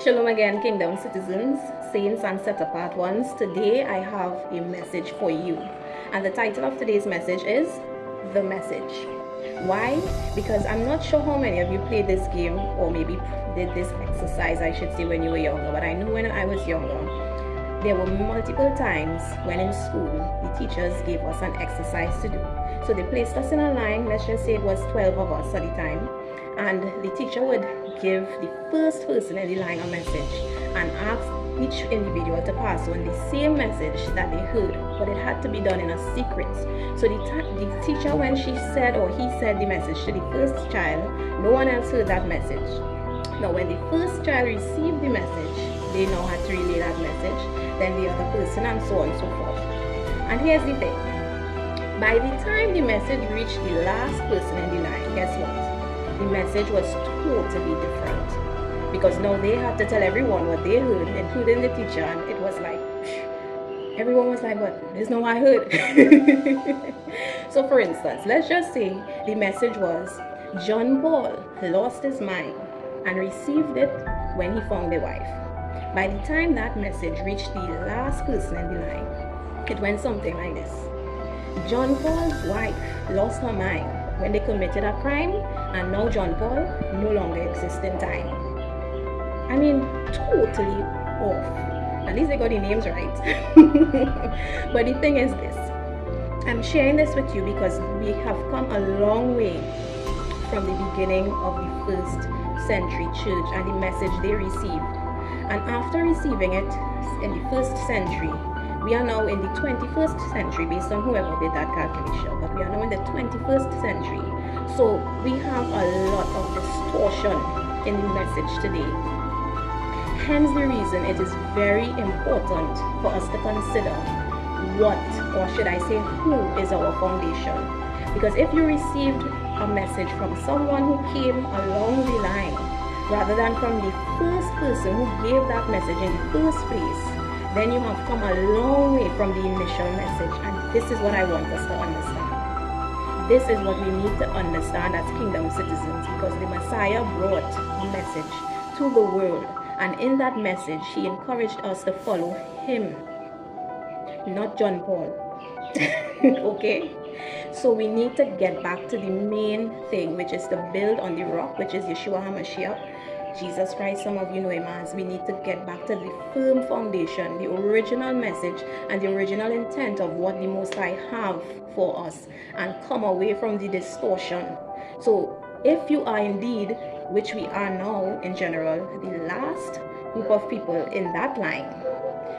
Shalom again, kingdom citizens, saints and set apart ones. Today I have a message for you, and the title of today's message is The Message. Why? Because I'm not sure how many of you played this game or maybe did this exercise, I should say, when you were younger, but I know when I was younger there were multiple times when in school the teachers gave us an exercise to do. So they placed us in a line, let's just say it was 12 of us at the time, and the teacher would give the first person in the line a message and ask each individual to pass on the same message that they heard, but it had to be done in a secret. So the teacher, when she said or he said the message to the first child, no one else heard that message. Now when the first child received the message, they now had to relay that message, then the other person, and so on and so forth. And here's the thing, by the time the message reached the last person in the line, guess what? The message was totally different, because now they had to tell everyone what they heard, including the teacher, and it was like, everyone was like, but there's no I heard. So for instance, let's just say the message was, John Paul lost his mind and received it when he found a wife. By the time that message reached the last person in the line, it went something like this. John Paul's wife lost her mind when they committed a crime, and now John Paul no longer exists in time. I mean, totally off. At least they got the names right. But the thing is this, I'm sharing this with you because we have come a long way from the beginning of the first century church and the message they received. And after receiving it in the first century, we are now in the 21st century based on whoever did that calculation, but we are now in the 21st century. So we have a lot of distortion in the message today. Hence the reason it is very important for us to consider what, or should I say who, is our foundation. Because if you received a message from someone who came along the line, rather than from the first person who gave that message in the first place, then you have come a long way from the initial message. And this is what I want us to understand. This is what we need to understand as kingdom citizens, because the Messiah brought a message to the world, and in that message he encouraged us to follow him, not John Paul. Okay? So we need to get back to the main thing, which is to build on the rock, which is Yeshua HaMashiach, Jesus Christ. Some of you know him as. We need to get back to the firm foundation, the original message and the original intent of what the Most High have for us, and come away from the distortion. So if you are indeed, which we are now in general, the last group of people in that line,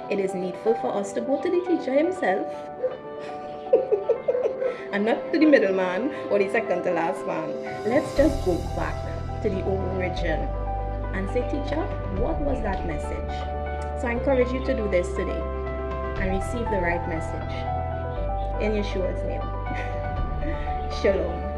it is needful for us to go to the teacher himself and not to the middleman or the second to last man. Let's just go back to the origin and say, teacher, what was that message? So I encourage you to do this today and receive the right message in Yeshua's name. Shalom.